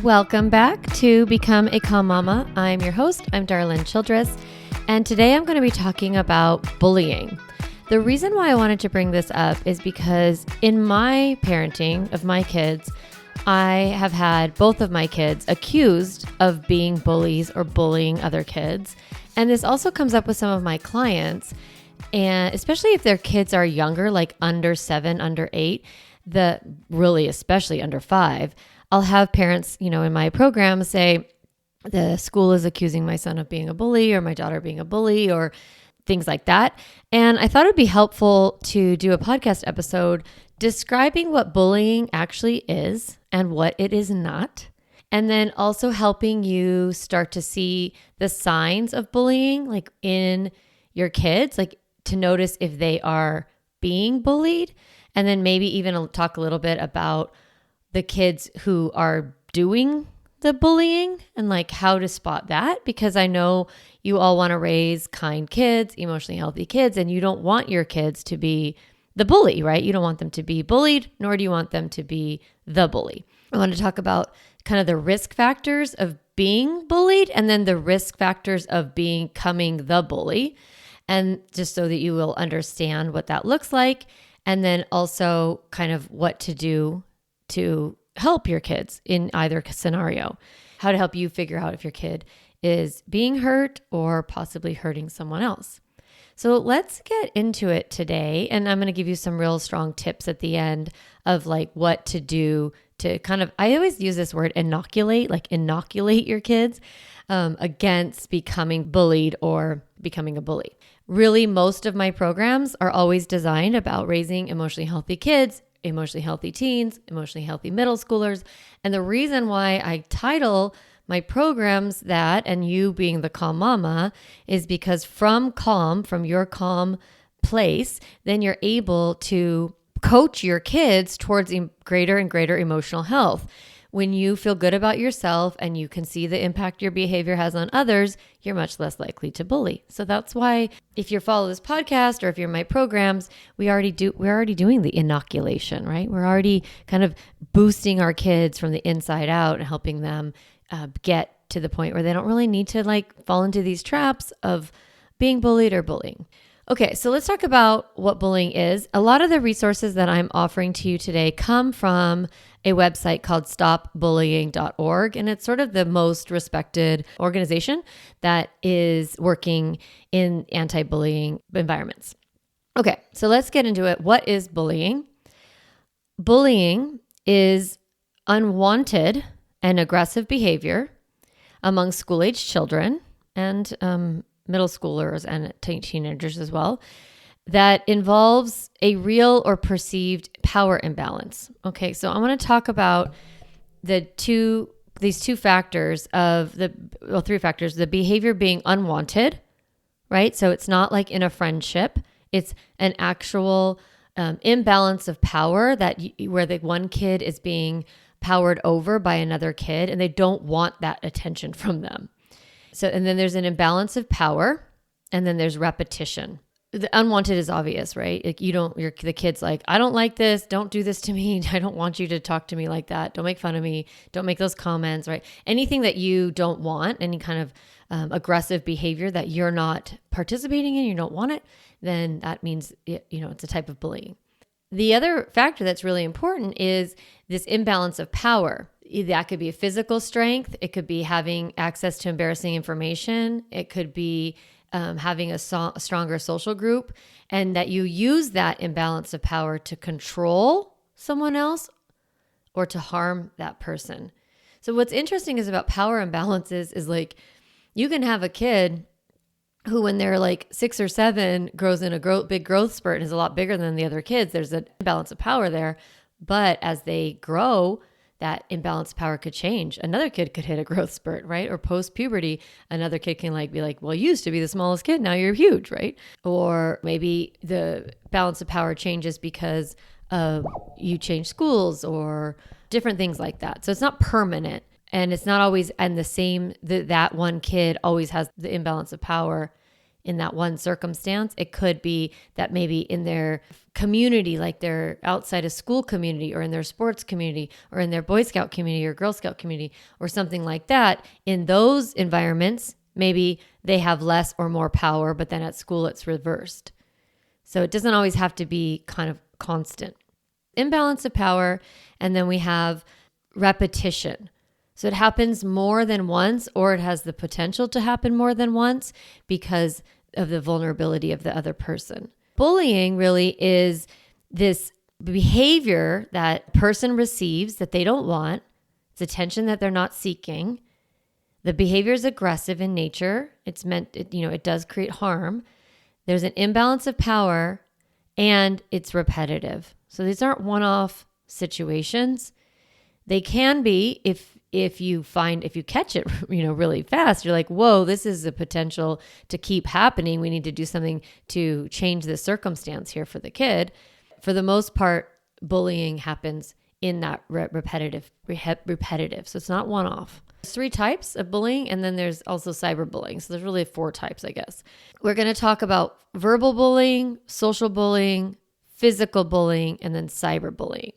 Welcome back to Become a Calm Mama. I'm your host. I'm Darlene Childress, and today I'm going to be talking about bullying. The reason why I wanted to bring this up is because in my parenting of my kids, I have had both of my kids accused of being bullies or bullying other kids. And this also comes up with some of my clients, and especially if their kids are younger, like under 7, under 8, especially under 5, I'll have parents, in my program say, the school is accusing my son of being a bully or my daughter being a bully or things like that. And I thought it'd be helpful to do a podcast episode describing what bullying actually is and what it is not. And then also helping you start to see the signs of bullying, like in your kids, like to notice if they are being bullied. And then maybe even talk a little bit about the kids who are doing the bullying and like how to spot that, because I know you all want to raise kind kids, emotionally healthy kids, and you don't want your kids to be the bully, right? You don't want them to be bullied, nor do you want them to be the bully. I want to talk about kind of the risk factors of being bullied and then the risk factors of becoming the bully, and just so that you will understand what that looks like, and then also kind of what to do to help your kids in either scenario, how to help you figure out if your kid is being hurt or possibly hurting someone else. So let's get into it today. And I'm going to give you some real strong tips at the end of like what to do to kind of, I always use this word inoculate your kids against becoming bullied or becoming a bully. Really, most of my programs are always designed about raising emotionally healthy kids, emotionally healthy teens, emotionally healthy middle schoolers. And the reason why I title my programs that, and you being the calm mama, is because from your calm place, then you're able to coach your kids towards greater and greater emotional health. When you feel good about yourself and you can see the impact your behavior has on others, you're much less likely to bully. So that's why if you follow this podcast or if you're in my programs, we're already doing the inoculation, right? We're already kind of boosting our kids from the inside out and helping them get to the point where they don't really need to like fall into these traps of being bullied or bullying. Okay, so let's talk about what bullying is. A lot of the resources that I'm offering to you today come from a website called stopbullying.org, and it's sort of the most respected organization that is working in anti-bullying environments. Okay, so let's get into it. What is bullying? Bullying is unwanted and aggressive behavior among school-age children and middle schoolers and teenagers as well, that involves a real or perceived power imbalance. Okay, so I want to talk about these two factors of three factors, the behavior being unwanted, right? So it's not like in a friendship, it's an actual imbalance of power where the one kid is being powered over by another kid and they don't want that attention from them. So, and then there's an imbalance of power, and then there's repetition. The unwanted is obvious, right? Like the kid's like, I don't like this. Don't do this to me. I don't want you to talk to me like that. Don't make fun of me. Don't make those comments, right? Anything that you don't want, any kind of aggressive behavior that you're not participating in, you don't want it, then that means, it's a type of bullying. The other factor that's really important is this imbalance of power. That could be a physical strength. It could be having access to embarrassing information. It could be having a stronger social group, and that you use that imbalance of power to control someone else or to harm that person. So what's interesting is about power imbalances is like you can have a kid who when they're like 6 or 7 grows in a big growth spurt and is a lot bigger than the other kids. There's an imbalance of power there. But as they grow, that imbalance power could change. Another kid could hit a growth spurt, right? Or post-puberty, another kid can be like, well, you used to be the smallest kid, now you're huge, right? Or maybe the balance of power changes because you change schools or different things like that. So it's not permanent, and it's not always and the same. That one kid always has the imbalance of power in that one circumstance. It could be that maybe in their community, like they're outside a school community or in their sports community or in their Boy Scout community or Girl Scout community or something like that. In those environments, maybe they have less or more power, but then at school it's reversed. So it doesn't always have to be kind of constant. Imbalance of power, and then we have repetition. So it happens more than once, or it has the potential to happen more than once because of the vulnerability of the other person. Bullying really is this behavior that person receives that they don't want. It's attention that they're not seeking. The behavior is aggressive in nature. It does create harm. There's an imbalance of power, and it's repetitive. So these aren't one-off situations. They can be if you catch it, really fast. You're like, whoa, this is a potential to keep happening. We need to do something to change the circumstance here for the kid. For the most part, bullying happens in that repetitive. So it's not one-off. There's 3 types of bullying, and then there's also cyberbullying. So there's really 4 types, I guess. We're going to talk about verbal bullying, social bullying, physical bullying, and then cyberbullying.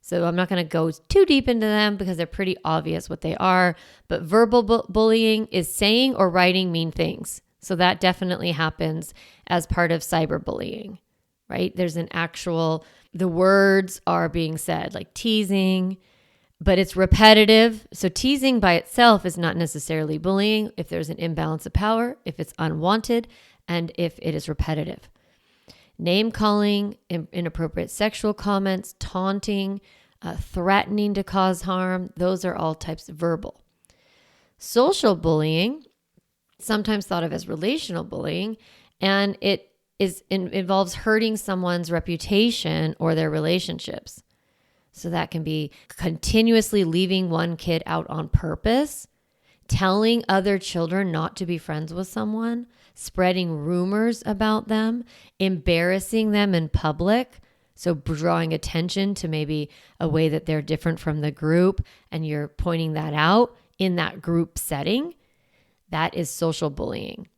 So I'm not going to go too deep into them because they're pretty obvious what they are. But verbal bullying is saying or writing mean things. So that definitely happens as part of cyberbullying, right? There's the words are being said, like teasing, but it's repetitive. So teasing by itself is not necessarily bullying if there's an imbalance of power, if it's unwanted, and if it is repetitive. Name calling, inappropriate sexual comments, taunting, threatening to cause harm, those are all types of verbal. Social bullying, sometimes thought of as relational bullying, and it involves hurting someone's reputation or their relationships. So that can be continuously leaving one kid out on purpose, telling other children not to be friends with someone, spreading rumors about them, embarrassing them in public. So drawing attention to maybe a way that they're different from the group, and you're pointing that out in that group setting. That is social bullying.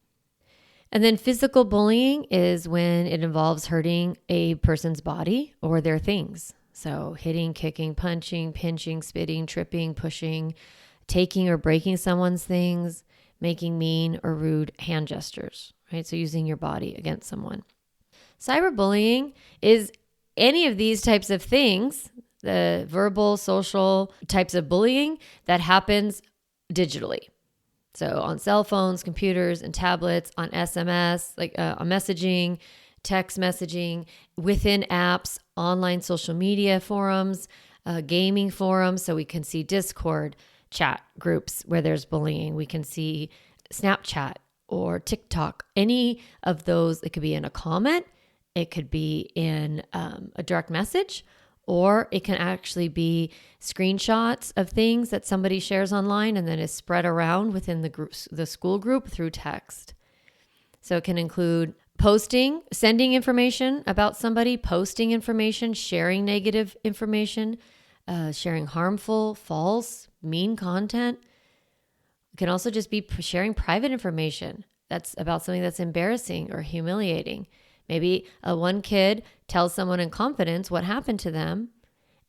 And then physical bullying is when it involves hurting a person's body or their things. So hitting, kicking, punching, pinching, spitting, tripping, pushing, taking or breaking someone's things, making mean or rude hand gestures, right? So using your body against someone. Cyberbullying is any of these types of things, the verbal, social types of bullying that happens digitally. So on cell phones, computers, and tablets, on SMS, on messaging, text messaging, within apps, online social media forums, gaming forums. So we can see Discord chat groups where there's bullying. We can see Snapchat or TikTok, any of those. It could be in a comment. It could be in a direct message, or it can actually be screenshots of things that somebody shares online and then is spread around within the school group through text. So it can include posting, sending information about somebody, posting information, sharing negative information, sharing harmful, false, mean content. It can also just be sharing private information that's about something that's embarrassing or humiliating. Maybe one kid tells someone in confidence what happened to them,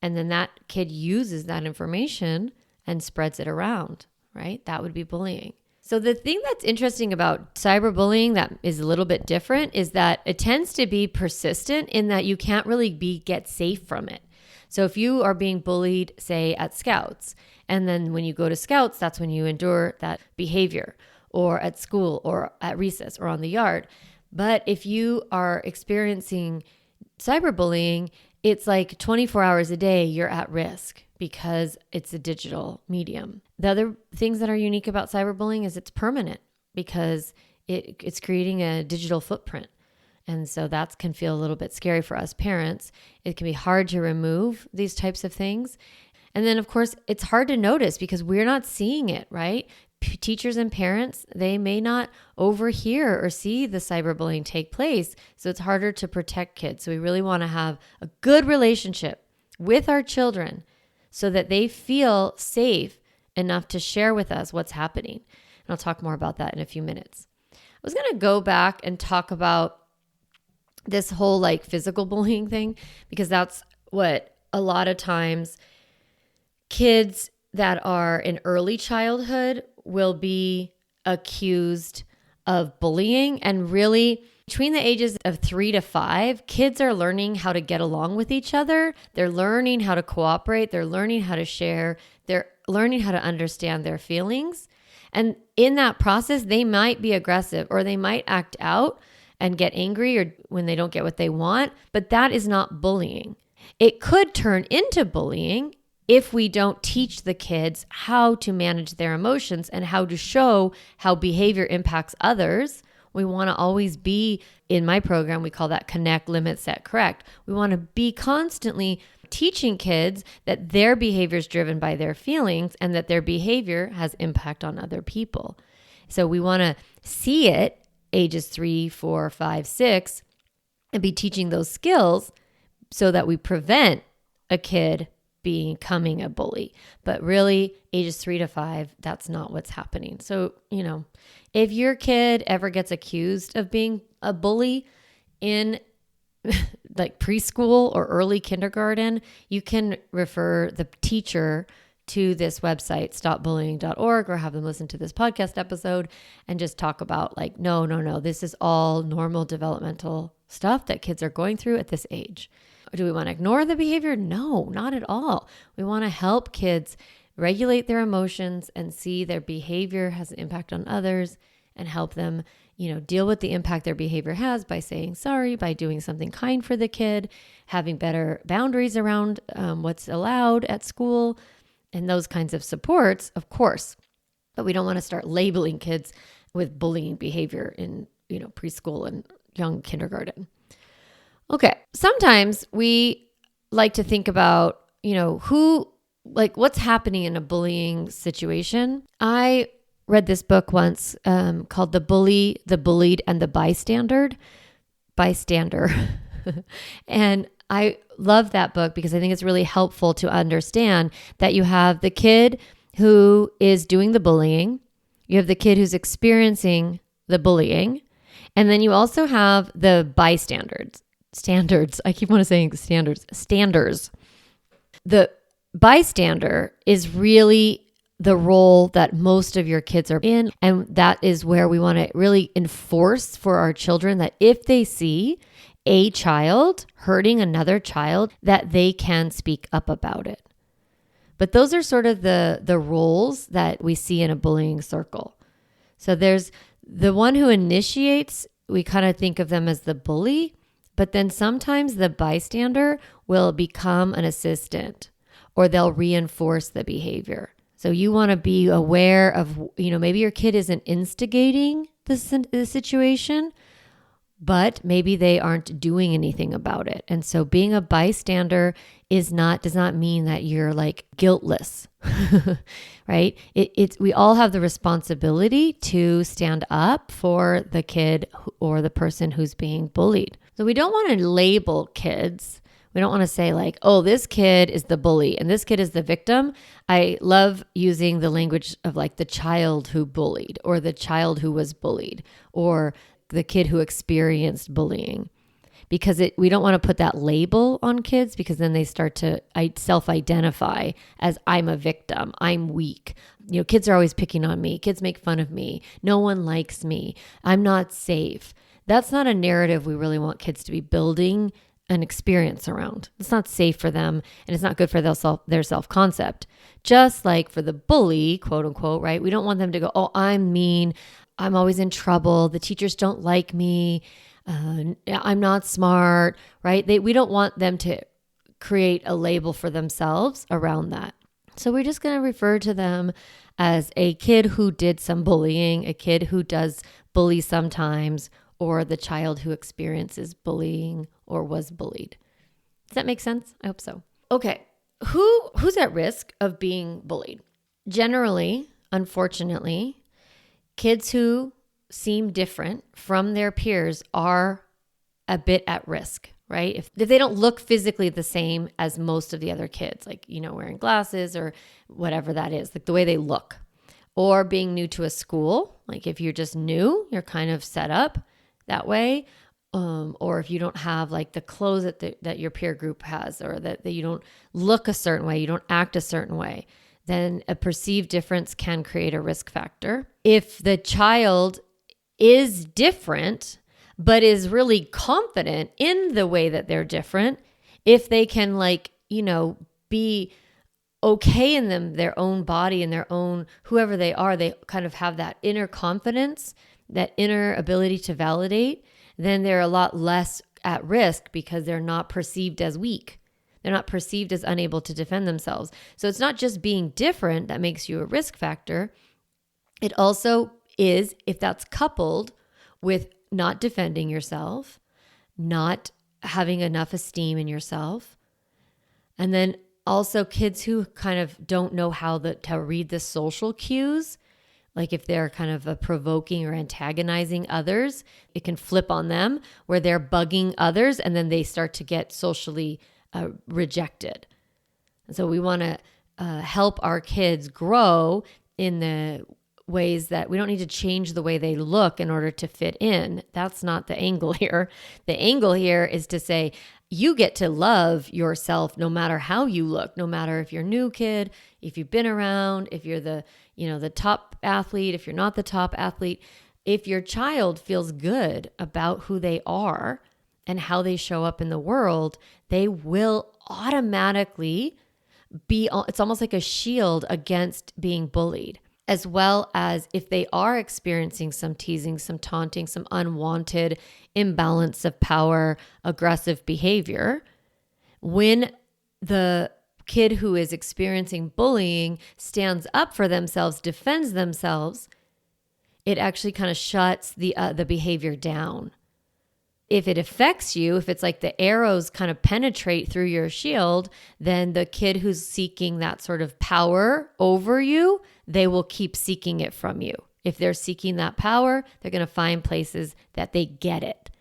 and then that kid uses that information and spreads it around, right? That would be bullying. So the thing that's interesting about cyberbullying that is a little bit different is that it tends to be persistent in that you can't really get safe from it. So if you are being bullied, say at Scouts, and then when you go to Scouts, that's when you endure that behavior, or at school or at recess or on the yard. But if you are experiencing cyberbullying, it's like 24 hours a day, you're at risk because it's a digital medium. The other things that are unique about cyberbullying is it's permanent because it's creating a digital footprint. And so that can feel a little bit scary for us parents. It can be hard to remove these types of things. And then, of course, it's hard to notice because we're not seeing it, right? Teachers and parents, they may not overhear or see the cyberbullying take place. So it's harder to protect kids. So we really want to have a good relationship with our children so that they feel safe enough to share with us what's happening. And I'll talk more about that in a few minutes. was going to go back and talk about this whole like physical bullying thing, because that's what a lot of times kids that are in early childhood will be accused of bullying. And really, between the ages of 3 to 5, kids are learning how to get along with each other. They're learning how to cooperate. They're learning how to share. They're learning how to understand their feelings. And in that process, they might be aggressive or they might act out and get angry or when they don't get what they want. But that is not bullying. It could turn into bullying if we don't teach the kids how to manage their emotions and how to show how behavior impacts others. We want to always be, in my program, we call that connect, limit, set, correct. We want to be constantly teaching kids that their behavior is driven by their feelings and that their behavior has impact on other people. So we want to see it ages 3, 4, 5, 6, and be teaching those skills so that we prevent a kid becoming a bully. But really, ages 3 to 5, that's not what's happening. So, if your kid ever gets accused of being a bully in like preschool or early kindergarten, you can refer the teacher to this website, stopbullying.org, or have them listen to this podcast episode and just talk about like, no, this is all normal developmental stuff that kids are going through at this age. Do we want to ignore the behavior? No, not at all. We want to help kids regulate their emotions and see their behavior has an impact on others and help them, deal with the impact their behavior has by saying sorry, by doing something kind for the kid, having better boundaries around what's allowed at school, and those kinds of supports, of course. But we don't want to start labeling kids with bullying behavior in, preschool and young kindergarten. Okay. Sometimes we like to think about, what's happening in a bullying situation. I read this book once called The Bully, the Bullied, and the Bystander. And I love that book because I think it's really helpful to understand that you have the kid who is doing the bullying, you have the kid who's experiencing the bullying, and then you also have the bystanders. I keep on saying standers. The bystander is really the role that most of your kids are in. And that is where we want to really enforce for our children that if they see a child hurting another child, that they can speak up about it. But those are sort of the roles that we see in a bullying circle. So there's the one who initiates, we kind of think of them as the bully, but then sometimes the bystander will become an assistant or they'll reinforce the behavior. So you want to be aware of, maybe your kid isn't instigating the situation, but maybe they aren't doing anything about it. And so being a bystander does not mean that you're like guiltless, right? We all have the responsibility to stand up for the kid or the person who's being bullied. So we don't want to label kids. We don't want to say like, oh, this kid is the bully and this kid is the victim. I love using the language of like the child who bullied or the child who was bullied or the kid who experienced bullying, because we don't want to put that label on kids, because then they start to self-identify as I'm a victim, I'm weak. Kids are always picking on me. Kids make fun of me. No one likes me. I'm not safe. That's not a narrative we really want kids to be building an experience around. It's not safe for them and it's not good for their self-concept. Just like for the bully, quote unquote, right? We don't want them to go, oh, I'm mean. I'm always in trouble. The teachers don't like me. I'm not smart, right? We don't want them to create a label for themselves around that. So we're just going to refer to them as a kid who did some bullying, a kid who does bully sometimes, or the child who experiences bullying or was bullied. Does that make sense? I hope so. Okay. Who's at risk of being bullied? Generally, unfortunately, kids who seem different from their peers are a bit at risk, right? If they don't look physically the same as most of the other kids, like, wearing glasses or whatever that is, like the way they look, or being new to a school. Like if you're just new, you're kind of set up that way. Or if you don't have like the clothes that your peer group has, or that you don't look a certain way, you don't act a certain way, then a perceived difference can create a risk factor. If the child is different, but is really confident in the way that they're different, if they can be okay in their own body and their own, whoever they are, they kind of have that inner confidence, that inner ability to validate, then they're a lot less at risk because they're not perceived as weak. They're not perceived as unable to defend themselves. So it's not just being different that makes you a risk factor. It also is, if that's coupled with not defending yourself, not having enough esteem in yourself, and then also kids who kind of don't know how to read the social cues. Like if they're kind of provoking or antagonizing others, it can flip on them where they're bugging others and then they start to get socially rejected. And so we want to help our kids grow in the ways that we don't need to change the way they look in order to fit in. That's not the angle here. The angle here is to say, you get to love yourself no matter how you look, no matter if you're a new kid, if you've been around, if you're the top athlete, if you're not the top athlete. If your child feels good about who they are and how they show up in the world, they will automatically it's almost like a shield against being bullied. As well as if they are experiencing some teasing, some taunting, some unwanted imbalance of power, aggressive behavior, when the kid who is experiencing bullying stands up for themselves, defends themselves, it actually kind of shuts the behavior down. If it affects you, if it's like the arrows kind of penetrate through your shield, then the kid who's seeking that sort of power over you, they will keep seeking it from you. If they're seeking that power, they're going to find places that they get it.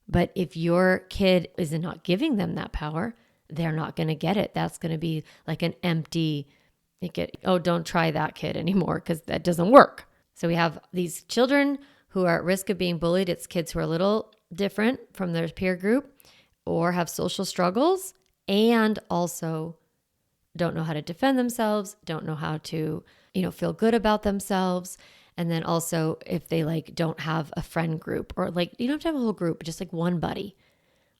But if your kid is not giving them that power, they're not going to get it. That's going to be like an empty, don't try that kid anymore because that doesn't work. So we have these children who are at risk of being bullied. It's kids who are a little different from their peer group or have social struggles and also don't know how to defend themselves, don't know how to, feel good about themselves. And then also if they don't have a friend group or you don't have to have a whole group, just one buddy,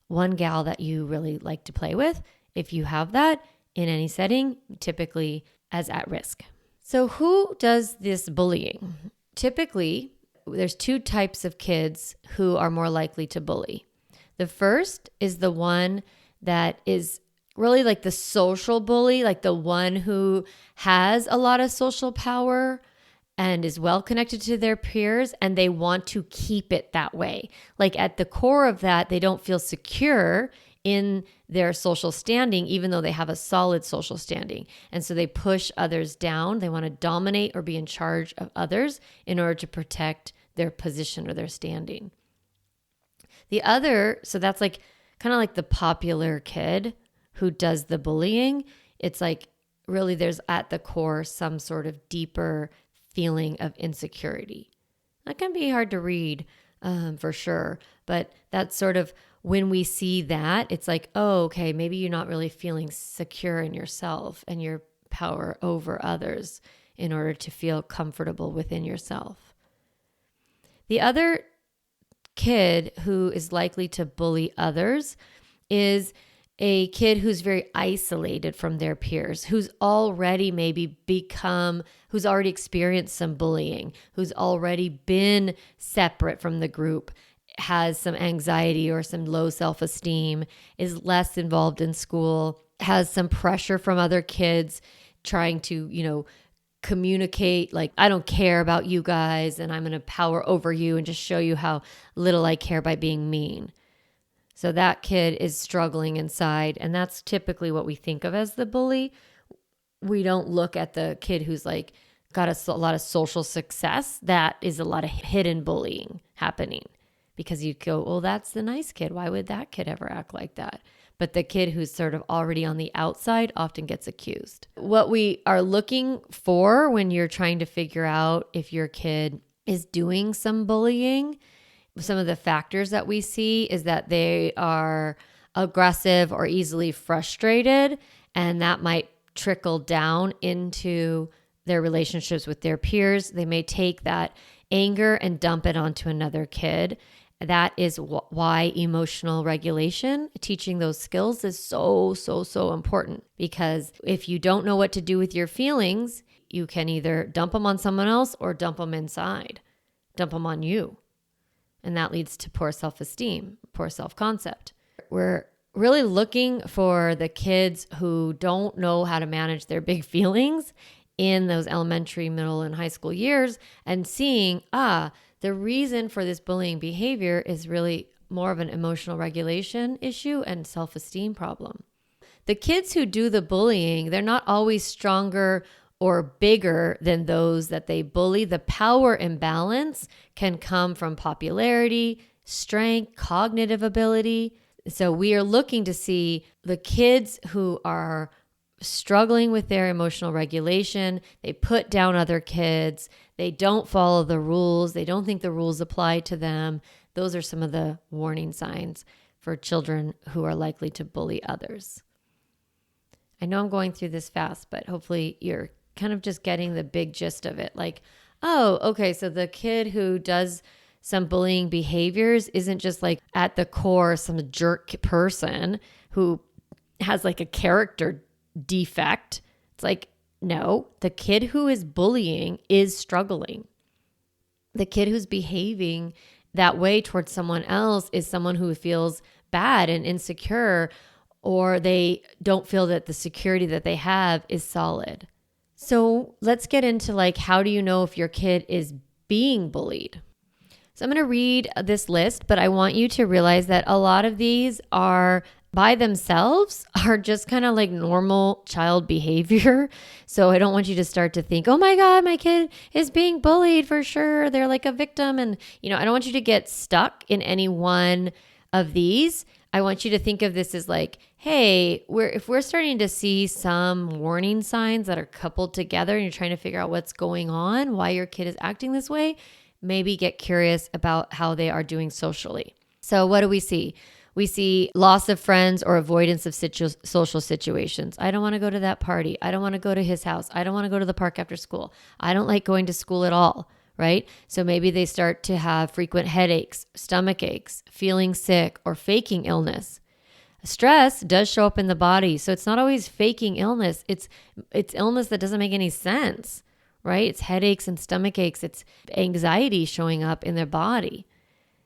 one gal that you really like to play with. If you have that in any setting, typically as at risk. So who does this bullying? Typically, there's two types of kids who are more likely to bully. The first is the one that is really like the social bully, like the one who has a lot of social power and is well connected to their peers, and they want to keep it that way. Like at the core of that, they don't feel secure in their social standing, even though they have a solid social standing. And so they push others down. They want to dominate or be in charge of others in order to protect their position or their standing. The other, so that's kind of like the popular kid who does the bullying. It's really there's at the core some sort of deeper feeling of insecurity. That can be hard to read for sure, but that's sort of when we see that, it's oh, okay, maybe you're not really feeling secure in yourself and your power over others in order to feel comfortable within yourself. The other kid who is likely to bully others is a kid who's very isolated from their peers, who's already who's already experienced some bullying, who's already been separate from the group, has some anxiety or some low self-esteem, is less involved in school, has some pressure from other kids trying to, communicate I don't care about you guys and I'm going to power over you and just show you how little I care by being mean. So that kid is struggling inside, and that's typically what we think of as the bully. We don't look at the kid who's got a lot of social success. That is a lot of hidden bullying happening because you go, well, that's the nice kid. Why would that kid ever act like that? but the kid who's sort of already on the outside often gets accused. What we are looking for when you're trying to figure out if your kid is doing some bullying, some of the factors that we see is that they are aggressive or easily frustrated, and that might trickle down into their relationships with their peers. They may take that anger and dump it onto another kid. That is why emotional regulation, teaching those skills is so important, because if you don't know what to do with your feelings, you can either dump them on someone else or dump them inside, dump them on you. And that leads to poor self-esteem, poor self-concept. We're really looking for the kids who don't know how to manage their big feelings in those elementary, middle, and high school years, and seeing, the reason for this bullying behavior is really more of an emotional regulation issue and self-esteem problem. The kids who do the bullying, they're not always stronger or bigger than those that they bully. The power imbalance can come from popularity, strength, cognitive ability. So we are looking to see the kids who are struggling with their emotional regulation. They put down other kids. They don't follow the rules. They don't think the rules apply to them. Those are some of the warning signs for children who are likely to bully others. I know I'm going through this fast, but hopefully you're kind of just getting the big gist of it. Like, oh, okay, so the kid who does some bullying behaviors isn't just like at the core some jerk person who has like a character defect. It's like, no, the kid who is bullying is struggling. The kid who's behaving that way towards someone else is someone who feels bad and insecure, or they don't feel that the security that they have is solid. So let's get into like, how do you know if your kid is being bullied? So I'm going to read this list, but I want you to realize that a lot of these are by themselves are just kind of like normal child behavior. So I don't want you to start to think, oh my God, my kid is being bullied for sure. They're like a victim. And, I don't want you to get stuck in any one of these. I want you to think of this as like, hey, if we're starting to see some warning signs that are coupled together and you're trying to figure out what's going on, why your kid is acting this way, maybe get curious about how they are doing socially. So what do we see? We see loss of friends or avoidance of social situations. I don't want to go to that party. I don't want to go to his house. I don't want to go to the park after school. I don't like going to school at all, right? So maybe they start to have frequent headaches, stomach aches, feeling sick, or faking illness. Stress does show up in the body. So it's not always faking illness. It's illness that doesn't make any sense, right? It's headaches and stomach aches. It's anxiety showing up in their body.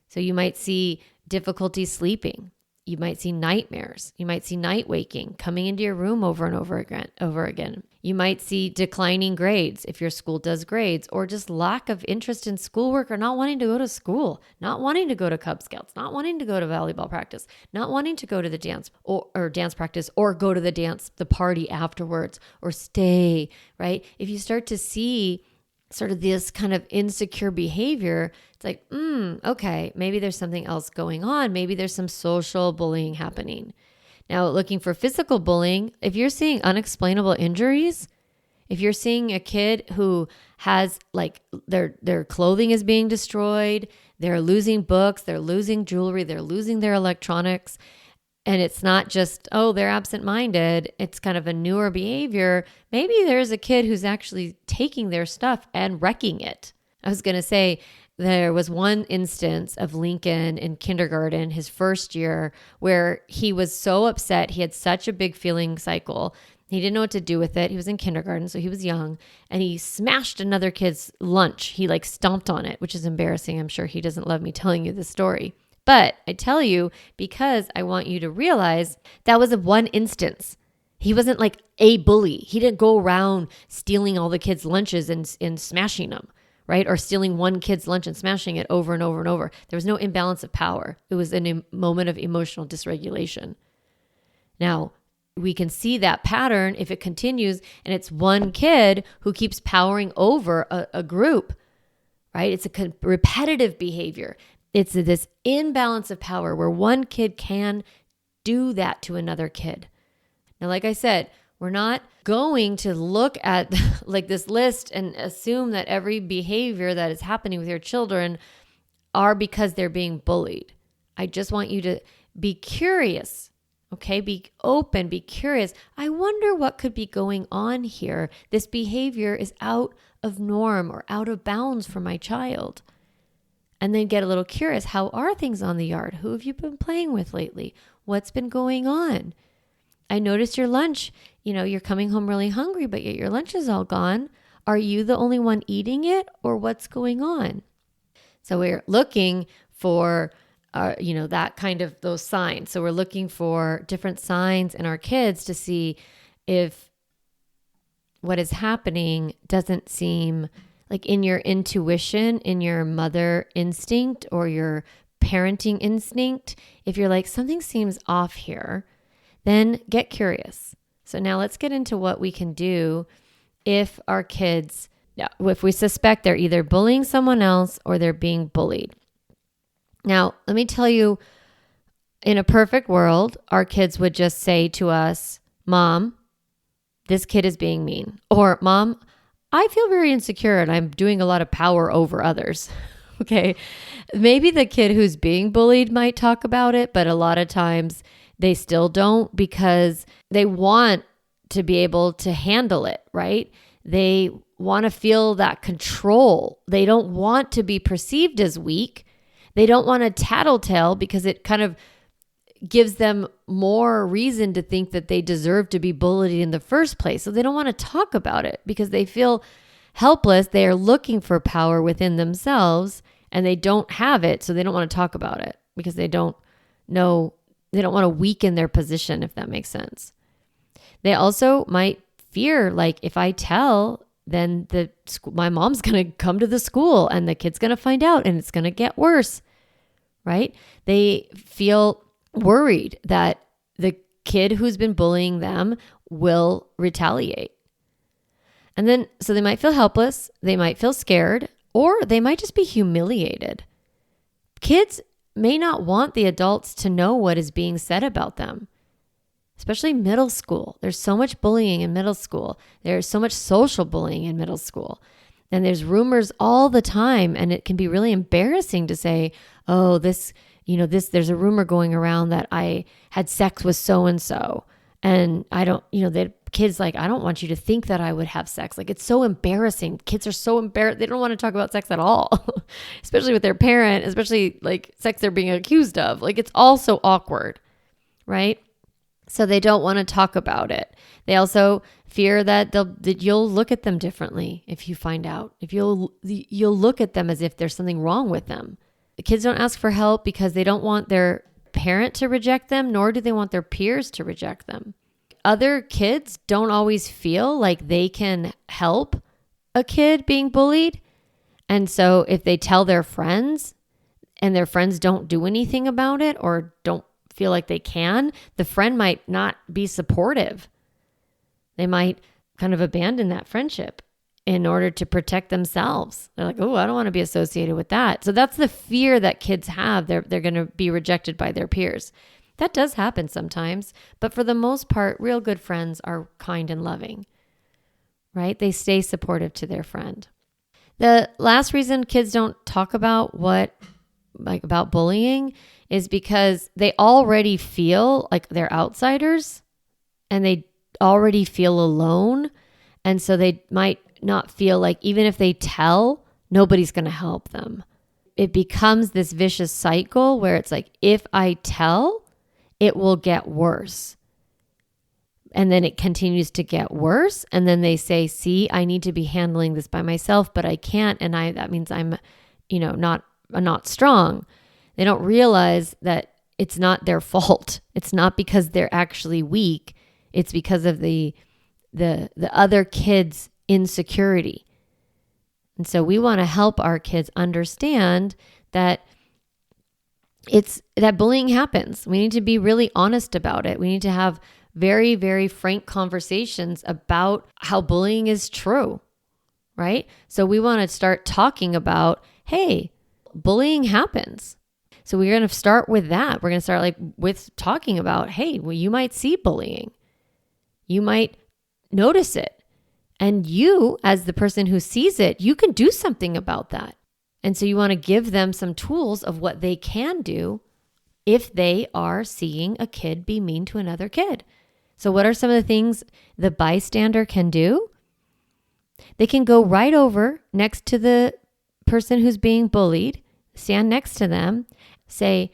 So you might see difficulty sleeping. You might see nightmares. You might see night waking, coming into your room over and over again. You might see declining grades if your school does grades, or just lack of interest in schoolwork, or not wanting to go to school, not wanting to go to Cub Scouts, not wanting to go to volleyball practice, not wanting to go to the dance or dance practice, or go to the party afterwards, or stay, right? If you start to see sort of this kind of insecure behavior, it's like, okay, maybe there's something else going on. Maybe there's some social bullying happening. Now, looking for physical bullying, if you're seeing unexplainable injuries, if you're seeing a kid who has like their clothing is being destroyed, they're losing books, they're losing jewelry, they're losing their electronics, and it's not just, they're absent-minded, it's kind of a newer behavior. Maybe there's a kid who's actually taking their stuff and wrecking it. I was going to say, there was one instance of Lincoln in kindergarten, his first year, where he was so upset. He had such a big feeling cycle. He didn't know what to do with it. He was in kindergarten, so he was young, and he smashed another kid's lunch. He like stomped on it, which is embarrassing. I'm sure he doesn't love me telling you this story. But I tell you because I want you to realize that was one instance. He wasn't like a bully. He didn't go around stealing all the kids' lunches and smashing them, right? Or stealing one kid's lunch and smashing it over and over and over. There was no imbalance of power. It was a moment of emotional dysregulation. Now, we can see that pattern if it continues and it's one kid who keeps powering over a group, right? It's a repetitive behavior. It's this imbalance of power where one kid can do that to another kid. Now, like I said, we're not going to look at like this list and assume that every behavior that is happening with your children are because they're being bullied. I just want you to be curious, okay? Be open, be curious. I wonder what could be going on here. This behavior is out of norm or out of bounds for my child. And then get a little curious. How are things on the yard? Who have you been playing with lately? What's been going on? I noticed your lunch, you're coming home really hungry, but yet your lunch is all gone. Are you the only one eating it, or what's going on? So we're looking for, that kind of those signs. So we're looking for different signs in our kids to see if what is happening doesn't seem like in your intuition, in your mother instinct or your parenting instinct. If you're like, something seems off here, then get curious. So now let's get into what we can do if our kids, if we suspect they're either bullying someone else or they're being bullied. Now, let me tell you, in a perfect world, our kids would just say to us, Mom, this kid is being mean. Or, Mom, I feel very insecure and I'm doing a lot of power over others. Okay. Maybe the kid who's being bullied might talk about it, but a lot of times they still don't because they want to be able to handle it, right? They want to feel that control. They don't want to be perceived as weak. They don't want to tattletale because it kind of gives them more reason to think that they deserve to be bullied in the first place. So they don't want to talk about it because they feel helpless. They are looking for power within themselves and they don't have it. So they don't want to talk about it because they don't know. They don't want to weaken their position, if that makes sense. They also might fear, like, if I tell, then my mom's going to come to the school and the kid's going to find out and it's going to get worse, right? They feel worried that the kid who's been bullying them will retaliate. And then, so they might feel helpless, they might feel scared, or they might just be humiliated. Kids may not want the adults to know what is being said about them, especially middle school. There's so much bullying in middle school. There's so much social bullying in middle school. And there's rumors all the time. And it can be really embarrassing to say, oh, there's a rumor going around that I had sex with so-and-so. And I don't, the kids like, I don't want you to think that I would have sex. Like, it's so embarrassing. Kids are so embarrassed. They don't want to talk about sex at all, especially with their parent, especially like sex they're being accused of. Like, it's all so awkward, right? So they don't want to talk about it. They also fear that you'll look at them differently if you find out. If you'll look at them as if there's something wrong with them. The kids don't ask for help because they don't want their parent to reject them, nor do they want their peers to reject them. Other kids don't always feel like they can help a kid being bullied. And so if they tell their friends and their friends don't do anything about it or don't feel like they can, the friend might not be supportive. They might kind of abandon that friendship in order to protect themselves. They're like, oh, I don't want to be associated with that. So that's the fear that kids have. They're going to be rejected by their peers. That does happen sometimes, but for the most part, real good friends are kind and loving, right? They stay supportive to their friend. The last reason kids don't talk about about bullying is because they already feel like they're outsiders and they already feel alone. And so they might not feel like even if they tell, nobody's going to help them. It becomes this vicious cycle where it's like, if I tell, it will get worse. And then it continues to get worse. And then they say, see, I need to be handling this by myself, but I can't. And that means I'm, not strong. They don't realize that it's not their fault. It's not because they're actually weak. It's because of the other kids' insecurity. And so we want to help our kids understand that that bullying happens. We need to be really honest about it. We need to have very, very frank conversations about how bullying is true, right? So we want to start talking about, hey, bullying happens. So we're going to start with that. We're going to start like with talking about, hey, well, you might see bullying. You might notice it. And you, as the person who sees it, you can do something about that. And so you want to give them some tools of what they can do if they are seeing a kid be mean to another kid. So what are some of the things the bystander can do? They can go right over next to the person who's being bullied, stand next to them, say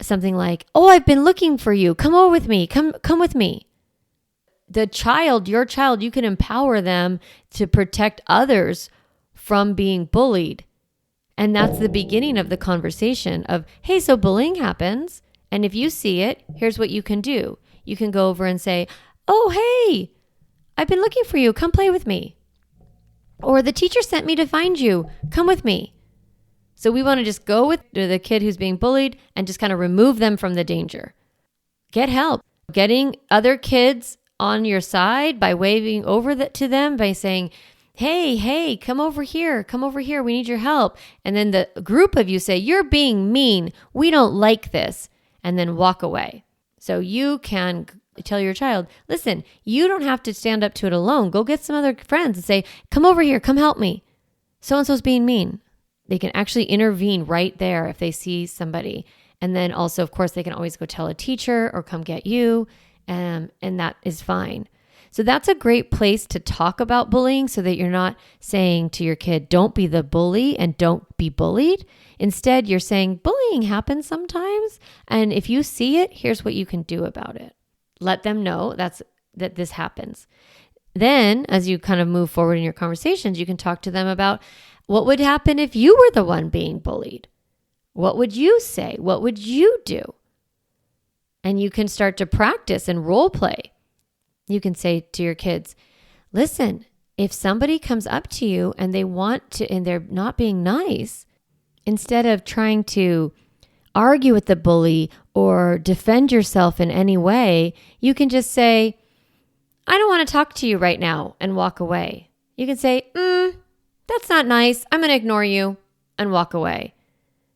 something like, oh, I've been looking for you. Come over with me. Come with me. The child, your child, you can empower them to protect others from being bullied. And that's the beginning of the conversation of, hey, so bullying happens. And if you see it, here's what you can do. You can go over and say, oh, hey, I've been looking for you. Come play with me. Or the teacher sent me to find you. Come with me. So we want to just go with the kid who's being bullied and just kind of remove them from the danger. Get help. Getting other kids on your side by waving over to them, by saying, hey, come over here. We need your help. And then the group of you say, you're being mean. We don't like this. And then walk away. So you can tell your child, listen, you don't have to stand up to it alone. Go get some other friends and say, come over here, come help me. So-and-so's being mean. They can actually intervene right there if they see somebody. And then also, of course, they can always go tell a teacher or come get you. And that is fine. So that's a great place to talk about bullying so that you're not saying to your kid, don't be the bully and don't be bullied. Instead, you're saying bullying happens sometimes. And if you see it, here's what you can do about it. Let them know that this happens. Then, as you kind of move forward in your conversations, you can talk to them about what would happen if you were the one being bullied. What would you say? What would you do? And you can start to practice and role play. You can say to your kids, listen, if somebody comes up to you and they want to, and they're not being nice, instead of trying to argue with the bully or defend yourself in any way, you can just say, I don't want to talk to you right now, and walk away. You can say, that's not nice. I'm going to ignore you, and walk away.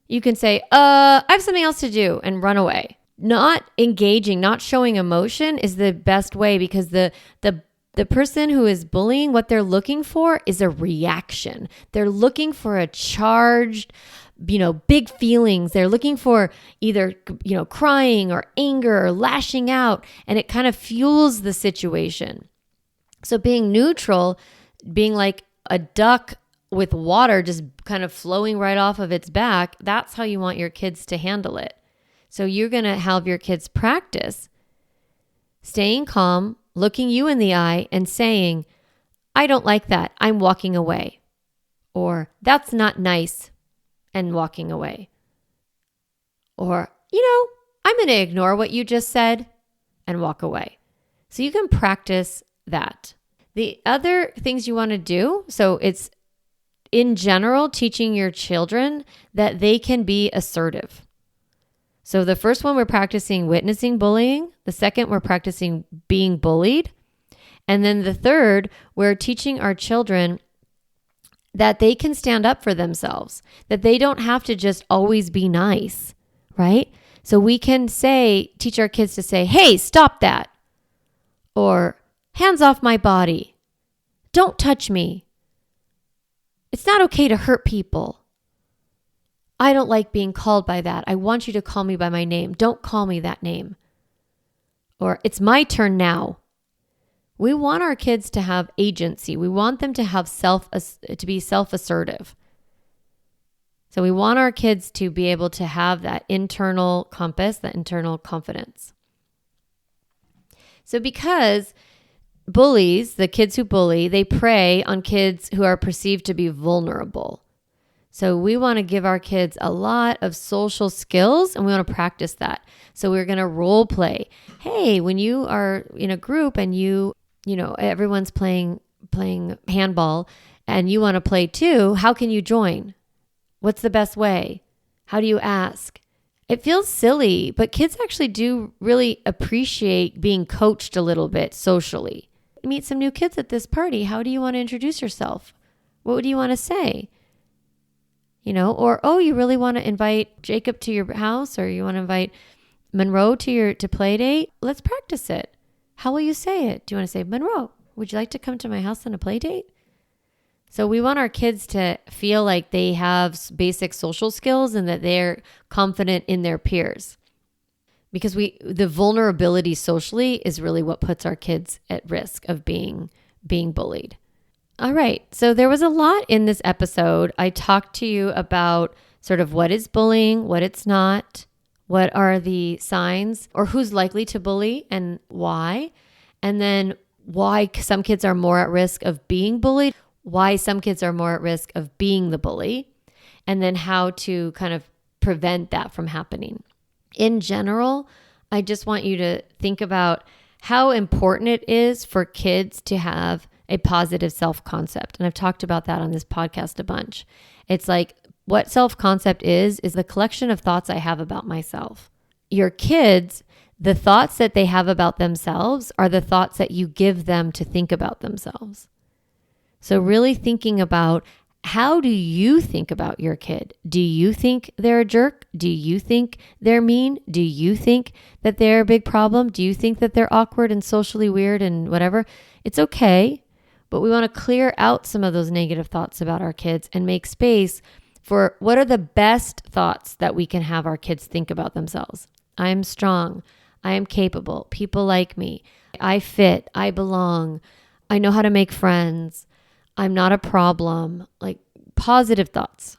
You can say, I have something else to do, and run away. Not engaging, not showing emotion is the best way, because the person who is bullying, what they're looking for is a reaction. They're looking for a charged, big feelings. They're looking for either, crying or anger or lashing out, and it kind of fuels the situation. So being neutral, being like a duck with water just kind of flowing right off of its back, that's how you want your kids to handle it. So you're going to have your kids practice staying calm, looking you in the eye and saying, I don't like that. I'm walking away. Or that's not nice, and walking away. Or, I'm going to ignore what you just said and walk away. So you can practice that. The other things you want to do, so it's in general teaching your children that they can be assertive. So the first one, we're practicing witnessing bullying. The second, we're practicing being bullied. And then the third, we're teaching our children that they can stand up for themselves, that they don't have to just always be nice, right? So we can teach our kids to say, hey, stop that. Or hands off my body. Don't touch me. It's not okay to hurt people. I don't like being called by that. I want you to call me by my name. Don't call me that name. Or it's my turn now. We want our kids to have agency. We want them to have to be self-assertive. So we want our kids to be able to have that internal compass, that internal confidence. So because bullies, the kids who bully, they prey on kids who are perceived to be vulnerable. So we want to give our kids a lot of social skills, and we want to practice that. So we're going to role play. Hey, when you are in a group and everyone's playing handball and you want to play too, how can you join? What's the best way? How do you ask? It feels silly, but kids actually do really appreciate being coached a little bit socially. Meet some new kids at this party. How do you want to introduce yourself? What would you want to say? or, oh, you really want to invite Jacob to your house, or you want to invite Monroe to play date? Let's practice it. How will you say it? Do you want to say, Monroe, would you like to come to my house on a play date? So we want our kids to feel like they have basic social skills and that they're confident in their peers. Because the vulnerability socially is really what puts our kids at risk of being bullied. All right. So there was a lot in this episode. I talked to you about sort of what is bullying, what it's not, what are the signs, or who's likely to bully and why, and then why some kids are more at risk of being bullied, why some kids are more at risk of being the bully, and then how to kind of prevent that from happening. In general, I just want you to think about how important it is for kids to have a positive self-concept. And I've talked about that on this podcast a bunch. It's like what self-concept is the collection of thoughts I have about myself. Your kids, the thoughts that they have about themselves are the thoughts that you give them to think about themselves. So really thinking about, how do you think about your kid? Do you think they're a jerk? Do you think they're mean? Do you think that they're a big problem? Do you think that they're awkward and socially weird and whatever? It's okay, but we want to clear out some of those negative thoughts about our kids and make space for what are the best thoughts that we can have our kids think about themselves. I am strong. I am capable. People like me. I fit. I belong. I know how to make friends. I'm not a problem. Like positive thoughts.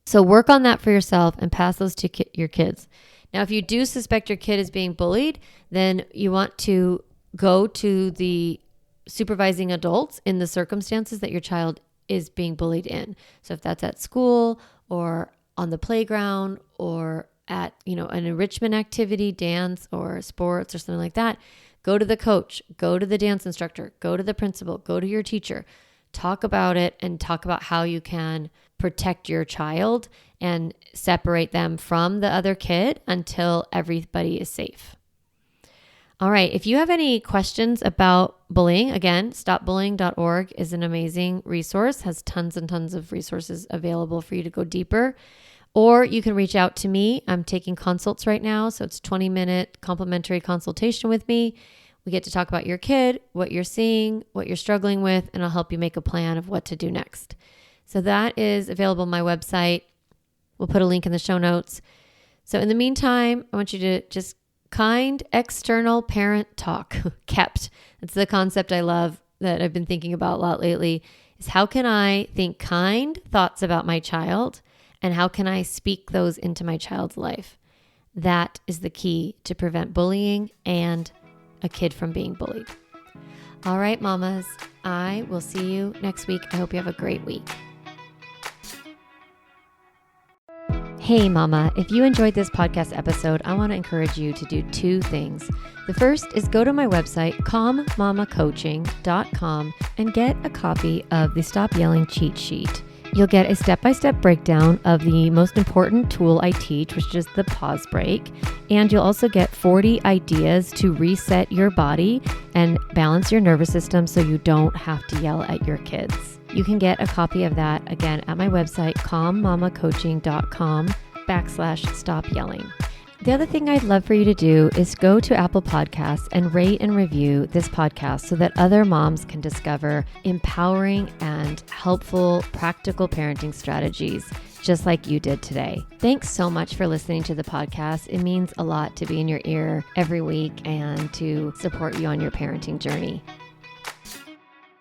So work on that for yourself and pass those to your kids. Now, if you do suspect your kid is being bullied, then you want to go to the supervising adults in the circumstances that your child is being bullied in. So if that's at school or on the playground or at, an enrichment activity, dance or sports or something like that, go to the coach, go to the dance instructor, go to the principal, go to your teacher, talk about it and talk about how you can protect your child and separate them from the other kid until everybody is safe. All right. If you have any questions about bullying, again, stopbullying.org is an amazing resource, has tons and tons of resources available for you to go deeper. Or you can reach out to me. I'm taking consults right now. So it's 20-minute complimentary consultation with me. We get to talk about your kid, what you're seeing, what you're struggling with, and I'll help you make a plan of what to do next. So that is available on my website. We'll put a link in the show notes. So in the meantime, I want you to just kind external parent talk, kept. That's the concept I love that I've been thinking about a lot lately, is how can I think kind thoughts about my child and how can I speak those into my child's life? That is the key to prevent bullying and a kid from being bullied. All right, mamas, I will see you next week. I hope you have a great week. Hey mama, if you enjoyed this podcast episode, I want to encourage you to do two things. The first is go to my website, calmmamacoaching.com, and get a copy of the Stop Yelling cheat sheet. You'll get a step-by-step breakdown of the most important tool I teach, which is the pause break. And you'll also get 40 ideas to reset your body and balance your nervous system so you don't have to yell at your kids. You can get a copy of that, again, at my website, calmmamacoaching.com/stop yelling. The other thing I'd love for you to do is go to Apple Podcasts and rate and review this podcast so that other moms can discover empowering and helpful, practical parenting strategies just like you did today. Thanks so much for listening to the podcast. It means a lot to be in your ear every week and to support you on your parenting journey.